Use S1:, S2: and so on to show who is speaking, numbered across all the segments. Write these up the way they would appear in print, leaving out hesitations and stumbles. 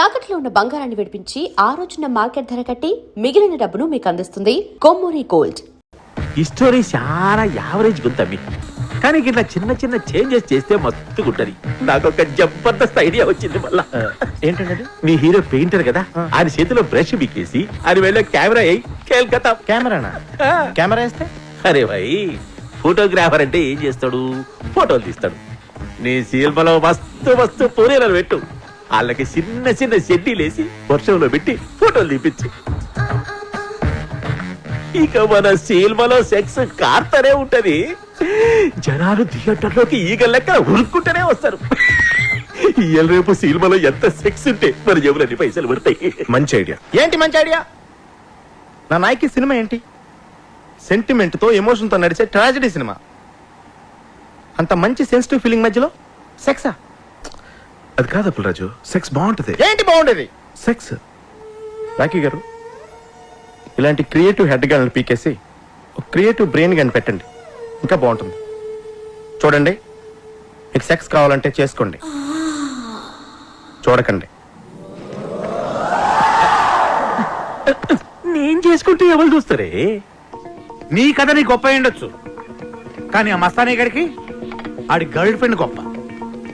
S1: తాకట్లో ఉన్న బంగారాన్ని విడిపించి ఆ రోజున మార్కెట్ ధర కట్టి మిగిలిన డబ్బును మీకు అందిస్తుంది కొమ్మూరి గోల్డ్.
S2: ఈ స్టోరీ చాలా యావరేజ్ గుంతమ్మి, కానీ ఇట్లా చిన్న చిన్న చేంజెస్ చేస్తే మస్తు గుంటది. నాకు ఒక జబర్దస్త్ ఐడియా వచ్చింది. మళ్ళా
S3: ఏంటంటే
S2: మీ హీరో పెయింటర్ కదా, ఆయన చేతిలో బ్రష్ బిక్కేసి ఆయన వెళ్ళే కెమెరా అయ్యి కేల్కతా.
S3: కెమెరానా? కెమెరా వేస్తే
S2: అరే భాయ్, ఫోటోగ్రాఫర్ అంటే ఏం చేస్తాడు? ఫోటోలు తీస్తాడు. నీ సినిమాలో మస్తు మస్తు పూరేలను పెట్టు, వాళ్ళకి చిన్న చిన్న షెడ్డీలేసి వర్షంలో పెట్టి ఫోటోలు తీపించు. ఇక మన సినిమాలో సెక్స్ కార్తనే ఉంటది. జనాలు థియేటర్లోకి ఈగ లెక్క ఉరుక్కుంటూనే వస్తారు. ఇవాళ రేపు సినిమాలో ఎంత సెక్స్ ఉంటే మరి ఎవరన్ని పైసలు పడతాయి.
S3: మంచి ఐడియా. ఏంటి మంచి ఐడియా? నా నాయకి సినిమా ఏంటి? సెంటిమెంట్ తో ఎమోషన్ తో నడిచే ట్రాజడీ సినిమా. అంత మంచి సెన్సిటివ్ ఫీలింగ్ మధ్యలో సెక్సా?
S4: అది కాదు అప్పులరాజు, సెక్స్ బాగుంటది.
S3: ఏంటి బాగుండేది?
S4: సెక్స్.
S3: రాకీ గారు, ఇలాంటి క్రియేటివ్ హెడ్ గన్లు పీకేసి ఒక క్రియేటివ్ బ్రెయిన్ గన్ పెట్టండి, ఇంకా బాగుంటుంది. చూడండి, మీకు సెక్స్ కావాలంటే చేసుకోండి, చూడకండి.
S2: నేను చేసుకుంటే ఎవరు చూస్తారే?
S5: నీ కథ నీ గొప్ప ఉండొచ్చు, కానీ ఆ మస్తానీ గారికి ఆడి గర్ల్ ఫ్రెండ్ గొప్ప,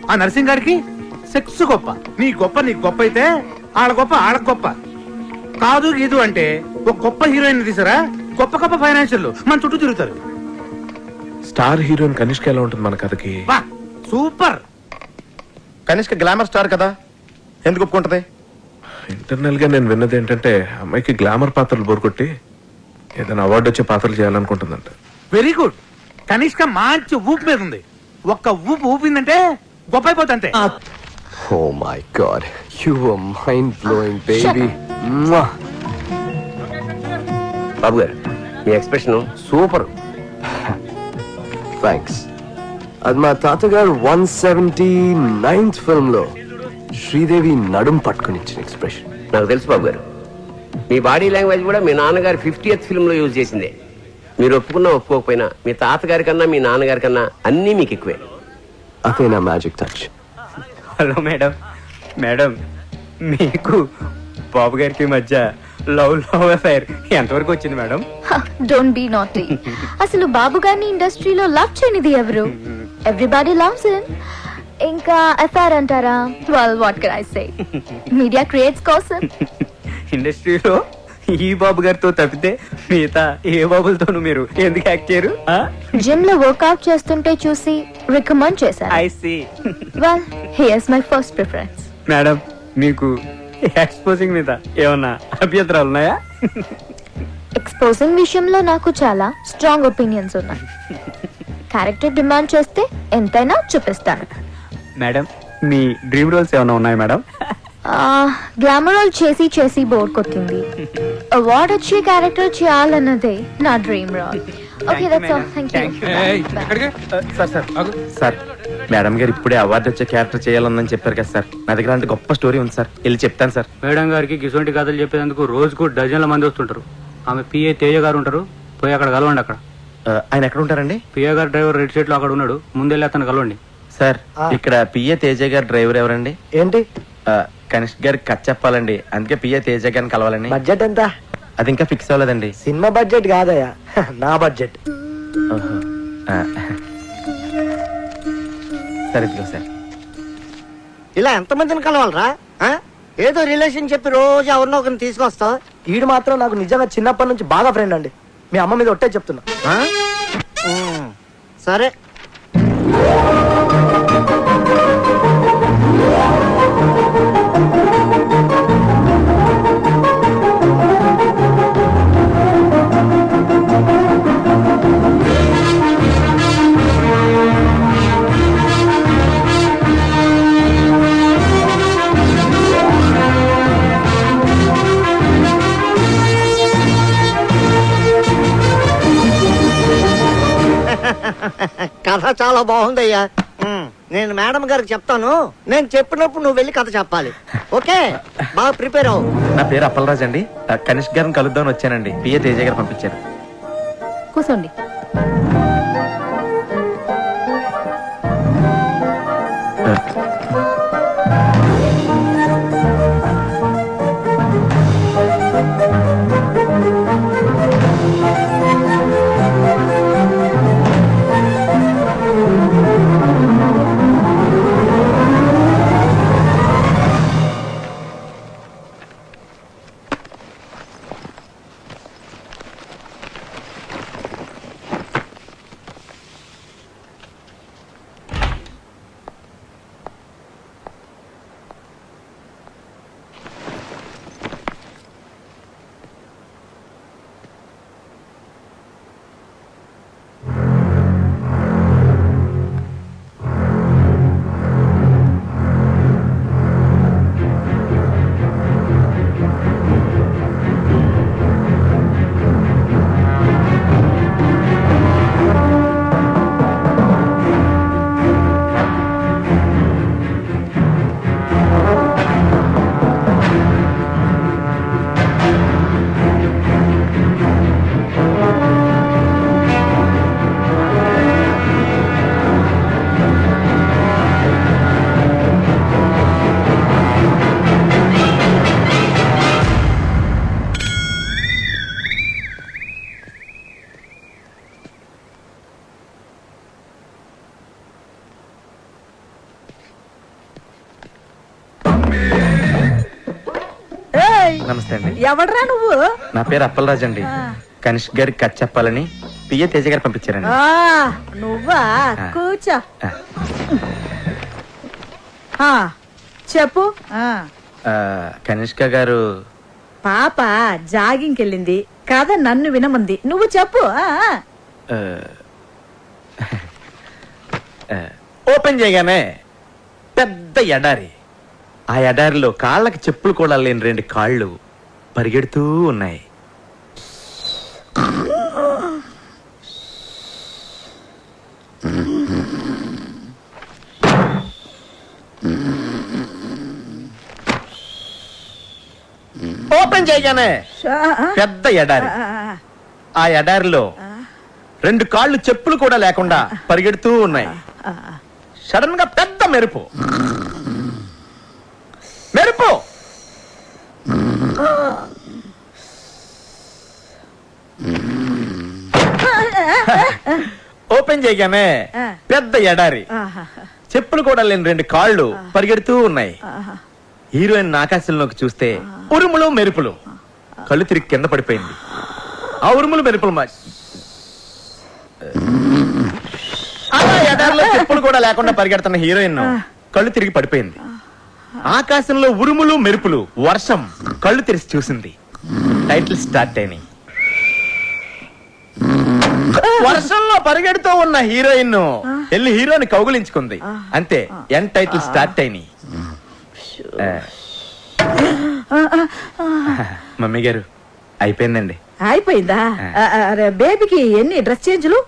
S5: ఆ నర్సింగ్ గారికి సెక్స్ గొప్ప. నీ గొప్ప అయితే ఆడ గొప్ప ఆడ గొప్ప కాదు. గీదు అంటే ఒక గొప్ప హీరోయిన్ తీసారా, గొప్ప గొప్ప ఫైనాన్షియల్ మన చుట్టూ తిరుగుతారు.
S4: స్టార్ హీరోయిన్ కనిష్క ఎలా ఉంటుంది మన కథకి?
S5: వా సూపర్.
S3: కనిష్క గ్లామర్ స్టార్ కదా, ఎందుకు ఒప్పుకుంటది?
S4: ఇంటర్నల్ గా నేను విన్నది ఏంటంటే, అమ్మాయికి గ్లామర్ పాత్రలు బోరుకొట్టి ఏదైనా అవార్డు వచ్చే పాత్రలు చేయాలనుకుంటుందంట.
S5: Very good. కనిష్క మంచి ఊపు మీద ఉంది. ఒక్క ఊపు ఊపిందంటే గొప్ప అయిపోతుంటే.
S6: Oh my God, you were mind-blowing, baby. బాబు గారు, మీ ఎక్స్ప్రెషన్ సూపర్. థ్యాంక్స్. అది మా తాతగారు 179th ఫిల్మ్ లో శ్రీదేవి నడుం పట్టుకుని ఇచ్చిన ఎక్స్ప్రెషన్.
S7: నాకు తెలుసు బాబు గారు, మీ బాడీ లాంగ్వేజ్ కూడా మీ నాన్నగారు 50th ఫిల్మ్ లో యూజ్ చేసిందే. మీరు ఒప్పుకున్నా ఒప్పుకోకపోయినా మీ తాతగారి కన్నా మీ నాన్నగారి కన్నా అన్నీ మీకు ఎక్కువే.
S6: అదే నా magic touch.
S8: Hello madam. Madam, మీకు బాబు గారికి మధ్య లవ్ అఫైర్ ఎంతవరకు వచ్చింది మేడం?
S9: Don't be naughty. అసలు బాబు గారిని ఇండస్ట్రీలో లవ్ చేయనిది ఎవరు? Everybody loves him. ఇంకా అఫైర్ అంటారా? Well what can I say, media creates కోసం.
S8: ఇండస్ట్రీలో ఈ బాబు గారితో తప్పితే మిగతా ఏ బాబులతోనూ మీరు ఎందుకు యాక్ట్ చేయరు?
S9: జిమ్ లో వర్కౌట్ చేస్తుంటే చూసి రికమెండ్ చేశారు.
S8: I see.
S9: Well here's my first preference.
S8: Madam, మీకు ఎక్స్పోజింగ్ మీద ఏమన్నా అభ్యంతరాలు ఉన్నాయా?
S9: ఎక్స్పోజింగ్ విషయంలో నాకు చాలా స్ట్రాంగ్ ఒపీనియన్స్ ఉన్నాయి. క్యారెక్టర్ డిమాండ్ చేస్తే ఎంతైనా చూపిస్తాను.
S8: మేడం, మీ డ్రీమ్ రోల్స్ ఏమైనా ఉన్నాయా మేడం?
S9: గ్లామర్ రోల్ చేసి చేసి బోర్ కొట్టింది. అవార్డ్ వచ్చే క్యారెక్టర్ చేయాలన్నదే నా dream role. Okay, that's all. Thank you.
S3: Sir, madam గారు ఇప్పుడే అవార్డు వచ్చే క్యారెక్టర్ చేయాలని చెప్పారు కదా సార్. నా దగ్గర అంటే గొప్ప స్టోరీ ఉంది సార్, వెళ్ళి చెప్తాను సార్.
S8: మేడం గారికి గిసొంటి కథలు చెప్పేందుకు రోజుకు డజన్ల మంది వస్తుంటారు. ఆమె పిఏ తేజ గారు ఉంటారు, పోయి అక్కడ కలవండి. అక్కడ
S3: ఆయన ఎక్కడ ఉంటారండి?
S8: పిఏ గారు డ్రైవర్ రెడ్ షీట్ లో అక్కడ ఉన్నాడు, ముందెళ్ళి అతను కలవండి.
S3: సార్, ఇక్కడ పిఏ తేజ గారు డ్రైవర్ ఎవరండి?
S6: ఏంటి?
S3: కనిష్క గారికి కథ చెప్పాలండి, అందుకే పిఏ తేజ గారిని కలవాలండి.
S6: బడ్జెట్ ఎంత?
S3: అది ఇంకా ఫిక్స్ అవ్వలేదండి.
S6: సినిమా బడ్జెట్ కాదయ్యా, నా బడ్జెట్.
S3: సరే, ఇదిగో సార్.
S10: ఇలా ఎంతమందిని కలవాలరా? ఏదో రిలేషన్ చెప్పి రోజు ఎవరినో ఒకరిని తీసుకొస్తావు.
S6: ఈడు మాత్రం నాకు నిజంగా చిన్నప్పటి నుంచి బాగా ఫ్రెండ్ అండి. మీ అమ్మ మీద ఒట్టే చెప్తున్నా.
S10: సరే, కథ చాలా బాగుందయ్యా. నేను మేడం గారికి చెప్తాను. నేను చెప్పినప్పుడు నువ్వు వెళ్ళి కథ చెప్పాలి. ఓకే, బాగా ప్రిపేర్ అవ్వు.
S3: నా పేరు అప్పలరాజ్ అండి. కనిష్క గారిని కలుద్దామని వచ్చానండి. పిఏ తేజ గారు పంపించారు.
S9: కూర్చోండి.
S3: నమస్తే అండి.
S11: ఎవడరా నువ్వు?
S3: నా పేరు అప్పలరాజు అండి. కనిష్క్ గారికి కథ చెప్పాలని పిఏ తేజ గారు పంపించారండి.
S11: నువ్వా? కూర్చో. చెప్పు.
S3: కనిష్క గారు
S11: పాప జాగింగ్కి వెళ్ళింది కథ నన్ను వినమంది. నువ్వు చెప్పు.
S3: ఓపెన్ చేయగానే పెద్ద ఎడారి. ఆ ఎడారిలో కాళ్ళకి చెప్పులు కూడా లేని 2 కాళ్ళు పరిగెడుతూ ఉన్నాయి. ఓపెన్ చేయగానే పెద్ద ఎడారి. ఆ ఎడారిలో 2 కాళ్ళు చెప్పులు కూడా లేకుండా పరిగెడుతూ ఉన్నాయి. సడన్ గా పెద్ద మెరుపు. మెరుపు ఓపెన్ చేయగానే పెద్ద ఎడారి. చెప్పులు కూడా లేని 2 కాళ్ళు పరిగెడుతూ ఉన్నాయి. హీరోయిన్ ఆకాశంలోకి చూస్తే ఉరుములు మెరుపులు. కళ్ళు తిరిగి కింద పడిపోయింది. ఆ ఉరుములు మెరుపులు అలా ఎడారిలో చెప్పులు కూడా లేకుండా పరిగెడుతున్న హీరోయిన్ కళ్ళు తిరిగి పడిపోయింది. ఆకాశంలో ఉరుములు మెరుపులు, వర్షం. కళ్ళు తెరిచి చూసింది. టైటిల్ స్టార్ట్ అయినాయి. వర్షంలో పరిగెడుతూ ఉన్న హీరోయిన్ వెళ్ళి హీరోని కౌగులించుకుంది. అంతే, ఎన్ టైటిల్ స్టార్ట్ అయినాయి. మమ్మీ గారు అయిపోయిందండి.
S11: అయిపోయిందా? బేబీకి ఎన్ని డ్రెస్ చేంజ్లు?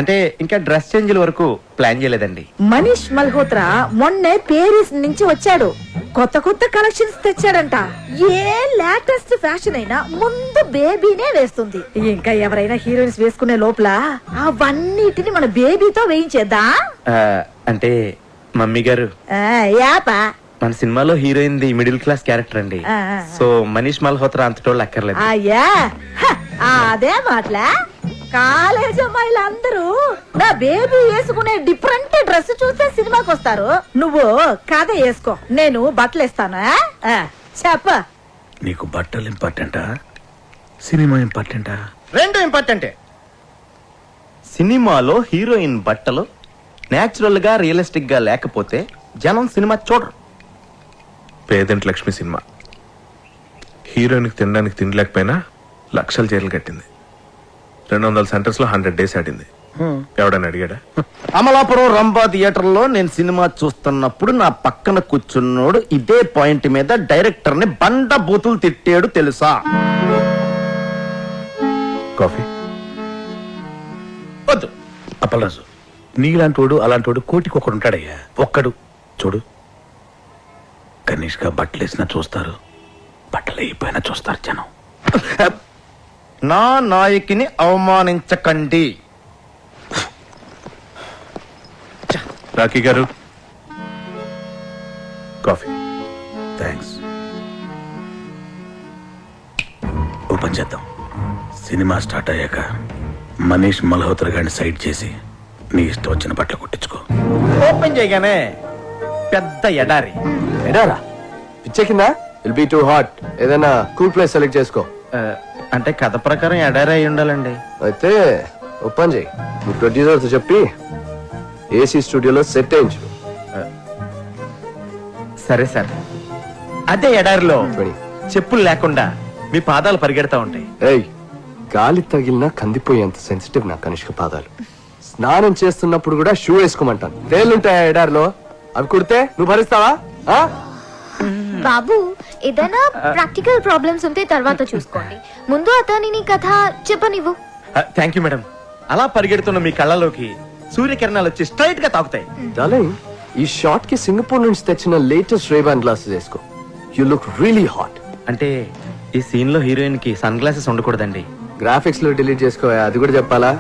S3: అంటే ఇంకా డ్రెస్ చేంజ్ల వరకు ప్లాన్ చేయలేదండి.
S11: మనీష్ మల్హోత్రా మొన్నే పేరిస్ నుంచి వచ్చాడు. కొత్త కొత్త కలెక్షన్స్ తెచ్చాడంట. ఏ లేటెస్ట్ ఫ్యాషన్ అయినా ముందు బేబీనే వేస్తుంది. ఇంకా ఎవరైనా హీరోయిన్స్ వేసుకునే లోపల అవన్నిటిని మన బేబీతో వేయించేద్దా?
S3: అంటే మమ్మీ గారు మన సినిమాలో heroine the middle class character అండి. సో మనీష్ మల్హోత్రా అంతటోళ్ళు అక్కర్లేదు.
S11: అదే మాటలా కాలేజ్ అమ్మాయిలందరూ నా బేబీ వేసుకునే డిఫరెంట్ డ్రెస్ చూస్తే సినిమాకి వస్తారు. నువ్వు కథ వేసుకో, నేను బట్టలు ఇస్తాను. చెప్ప.
S5: నీకు బట్టలు ఇంపార్టెంటా, సినిమా ఇంపార్టెంటా?
S3: 2 ఇంపార్టెంటే. సినిమాలో హీరోయిన్ బట్టలు నేచురల్ గా రియలిస్టిక్ గా లేకపోతే జనం సినిమా చూడరు.
S4: పేదంటి లక్ష్మి సినిమా హీరోయిన్కి తినడానికి తిండి లేకపోయినా లక్షలు చీరలు కట్టింది. 200 సెంటర్స్ లో 100 days ఆడింది. ఎవడని అడిగాడా?
S3: అమలాపురం రంభా థియేటర్ లో నేను సినిమా చూస్తున్నప్పుడు నా పక్కన కూర్చున్నోడు ఇదే పాయింట్ మీద డైరెక్టర్ ని బండ బూతులు తిట్టాడు తెలుసా?
S4: కాఫీ
S5: వద్దు. అప్పలరాజు, నీలాంటోడు అలాంటోడు కోటికి ఒకడు ఉంటాడయ్యా. ఒక్కడు చూడు. కనీష్గా బట్టలు వేసినా చూస్తారు, బట్టలు అయిపోయినా చూస్తారు జనం.
S3: నా నాయకిని అవమానించకండి.
S4: రాఖీ గారు కాఫీ.
S5: థ్యాంక్స్. ఓ పని చేద్దాం. సినిమా స్టార్ట్ అయ్యాక మనీష్ మల్హోత్రా గారిని సైడ్ చేసి నీ ఇష్టం వచ్చిన బట్టలు కుట్టించుకో.
S3: ఓపెన్ చేయగానే పెద్ద ఎడారి.
S6: ఎడారా? పిచ్చెక్కిందా? Will be too hot. ఏదైనా కూల్ ప్లేస్ సెలెక్ట్ చేసుకో.
S3: అంటే కథ ప్రకారం ఎడారి అయి ఉండాలండి.
S6: అయితే ఓపెన్ చేయి. మీ ప్రొడ్యూసర్తో చెప్పి ఏసీ స్టూడియోలో సెట్ అయించు.
S3: సరే సార్. అదే ఎడారిలో చెప్పులు లేకుండా మీ పాదాలు పరిగెడతా ఉంటాయి.
S6: ఏయ్, గాలి తగిలినా కందిపోయేంత సెన్సిటివ్ నా కనిష్క పాదాలు. స్నానం చేస్తున్నప్పుడు కూడా షూ వేసుకోమంటాను. తేలుంటాయా ఎడారిలో? అవి కుడితే నువ్వు భరిస్తావా?
S9: బాబు, ఏదైనా ప్రాక్టికల్ ప్రాబ్లమ్స్ ఉంటే తర్వాత చూసుకోండి. ముందు అతని కథ చెప్పనివ్వు.
S3: Thank you madam. అలా పరిగెడుతున్న మీ కళ్ళలోకి సూర్యకిరణాలు వచ్చి స్ట్రైట్ గా తాకుతాయి.
S6: డార్లింగ్, ఈ షాట్ కి సింగపూర్ నుంచి తెచ్చిన లేటెస్ట్ రేబాన్ గ్లాసెస్ వేసుకో. You look really hot.
S3: అంటే ఈ సీన్ లో హీరోయిన్ కి సన్ గ్లాసెస్ ఉండకూడదండి.
S6: గ్రాఫిక్స్ లో డిలీట్ చేసుకో. అది కూడా చెప్పాలా?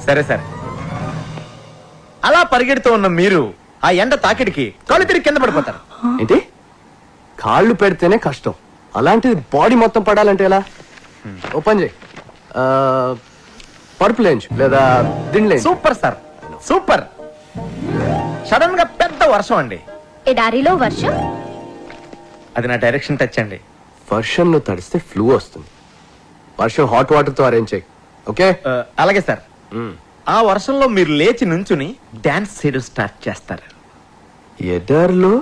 S3: సరే సార్. అలా పరిగెడుతూ ఉన్న మీరు ఆ ఎండ తాకిడికి కళ్ళు తిరిగి కింద పడిపోతారు.
S6: ఏంటి? కాళ్ళు పెడితేనే కష్టం, అలాంటిది బాడీ మొత్తం పడాలంటే ఎలా? ఓపెన్ చేయి. పరుపు లేంచు లేదా దిండ్లేంచు.
S3: Super sir, super. సడన్ గా పెద్ద వర్షం అండి.
S9: ఎడారిలో వర్షం?
S3: అది నా డైరెక్షన్ టచ్ అండి.
S6: వర్షంలో తడిస్తే ఫ్లూ వస్తుంది. వర్షం హాట్ వాటర్ తో అరేంజ్ చేయి. ఓకే?
S3: అలాగే సార్. ఆ వర్షంలో మీరు లేచి నుంచుని డాన్స్ చేయడం స్టార్ట్ చేస్తారు.
S6: ఎడారిలో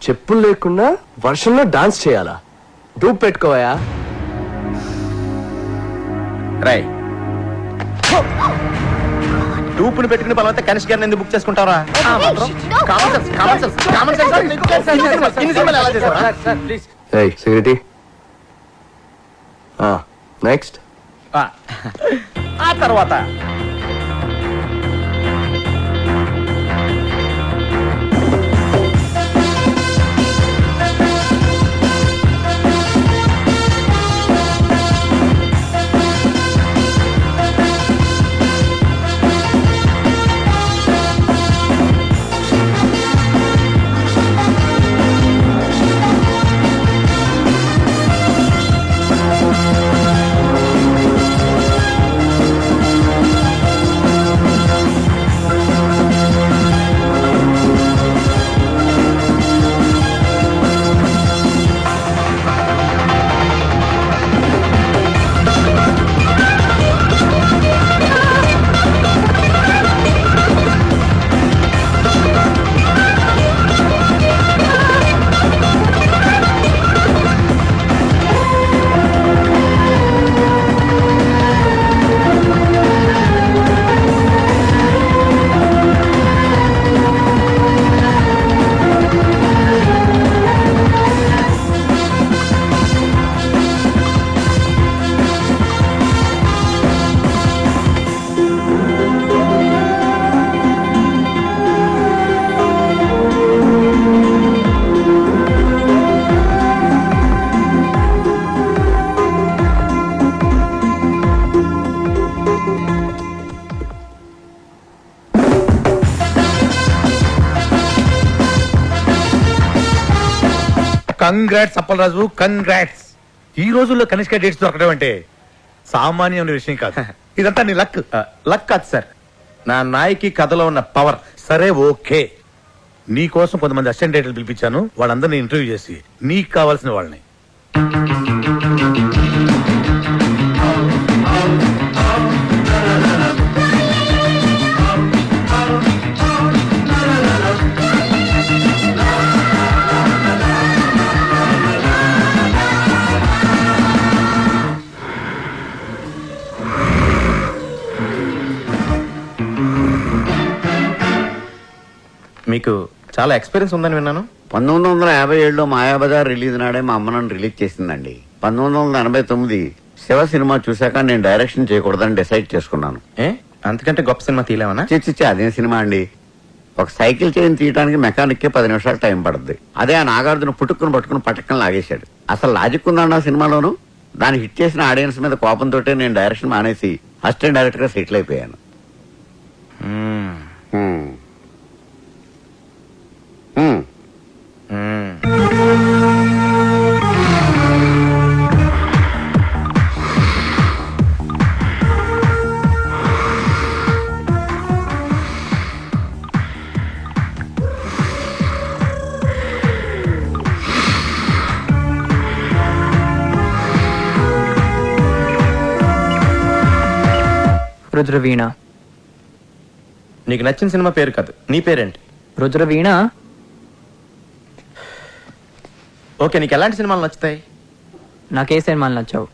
S6: చెప్పులు లేకుండా వర్షంలో డాన్స్ చేయాలా? డూప్ పెట్టుకోవా?
S3: రాయ్ డూపుని పెట్టుకుని బలవంత కనిష్క గారిని ఎందుకు బుక్ చేసుకుంటారా?
S6: Security next.
S3: ఆ తర్వాత
S5: కంగ్రాట్స్ అప్పలరాజు, కంగ్రాట్స్. ఈ రోజుల్లో కనిష్క డేట్స్ దొరకడం అంటే సామాన్యమైన విషయం కాదు. ఇదంతా నీ లక్.
S3: లక్ కాదు సార్, నా నాయకి కథలో ఉన్న పవర్.
S5: సరే ఓకే, నీ కోసం కొంతమంది అసిస్టెంట్ డైరెక్టర్లు పిలిపించాను. వాళ్ళందరినీ ఇంటర్వ్యూ చేసి నీకు కావాల్సిన వాళ్ళని.
S3: మీకు చాలా ఎక్స్పీరియన్స్ ఉందని విన్నాను.
S12: 1957లో మాయాబజార్ రిలీజ్ నాడే మా అమ్మ నన్ను రిలీజ్ చేసిందండి. 1989 శివ సినిమా చూశాక నేను డైరెక్షన్ చేయకూడదని డిసైడ్ చేసుకున్నాను.
S3: అంతకంటే గొప్ప సినిమా తీయలేమన్నా?
S12: చిచ్చి అదేం సినిమా అండి. ఒక సైకిల్ చైన్ తీయడానికి మెకానిక్ కే 10 నిమిషాలు టైం పడుద్ది. అదే ఆ నాగార్జున పుట్టుకుని పట్టుకుని పట్టకం లాగేశాడు. అసలు లాజిక్ ఉందన్న సినిమాలోను. దాన్ని హిట్ చేసిన ఆడియన్స్ మీద కోపంతో నేను డైరెక్షన్ మానేసి అసిస్టెంట్ డైరెక్టర్ గా సెటిల్ అయిపోయాను.
S8: రుద్రవీణ.
S3: నీకు నచ్చిన సినిమా పేరు కాదు, నీ పేరేంటి?
S8: రుద్రవీణ.
S3: ఓకే, నీకు ఎలాంటి సినిమాలు నచ్చుతాయి?
S8: నాకే సినిమాలు నచ్చావు.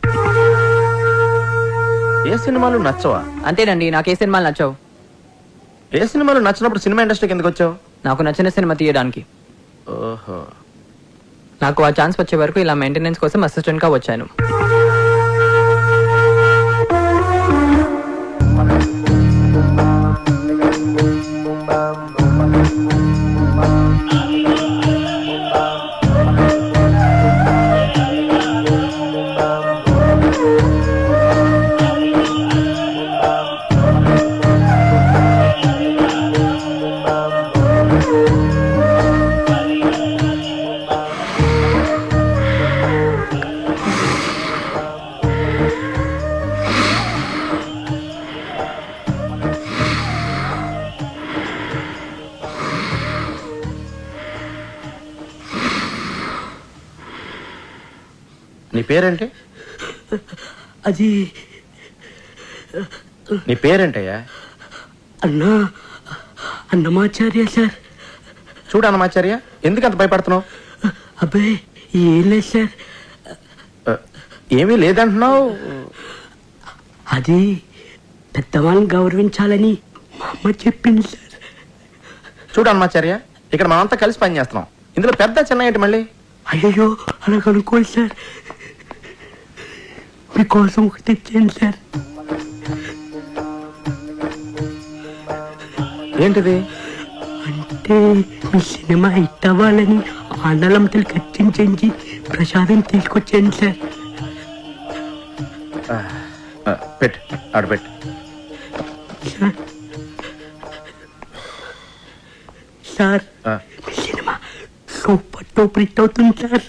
S3: ఏ సినిమాలు నచ్చవా?
S8: అంతేనండి, నాకే సినిమాలు నచ్చావు.
S3: ఏ సినిమాలు నచ్చినప్పుడు సినిమా ఇండస్ట్రీకి ఎందుకు వచ్చావు?
S8: నాకు నచ్చిన సినిమా తీయడానికి.
S3: ఓహో.
S8: నాకు ఆ ఛాన్స్ వచ్చే వరకు ఇలా మెయింటెనెన్స్ కోసం అసిస్టెంట్ గా వచ్చాను.
S3: నీ పేరేంటి?
S8: అది
S3: నీ పేరేంటయ్యా?
S8: అన్నమాచార్య సార్.
S3: చూడు అన్నమాచార్య, ఎందుకు అంత భయపడుతున్నావు?
S8: అబ్బాయి ఏం లేదు సార్.
S3: ఏమీ లేదంటున్నావు.
S8: అది పెద్దవాళ్ళని గౌరవించాలని మా అమ్మ చెప్పింది సార్.
S3: చూడు అన్నమాచార్య, ఇక్కడ మనంతా కలిసి పని చేస్తున్నాం. ఇందులో పెద్ద చిన్న ఏంటి మళ్ళీ?
S8: అయ్యో అలా కనుక్కోండి సార్. మీకోసం ఒకటి తెచ్చాను సార్.
S3: ఏంటిది?
S8: అంటే మీ సినిమా హిట్ అవ్వాలని ఆండలంతలు ఖర్చించి ప్రసాదం తీసుకొచ్చాను సార్.
S3: పెట్టు, ఆడబెట్టు.
S8: సార్ మీ సినిమా సూపర్ డూపర్ హిట్ అవుతుంది సార్.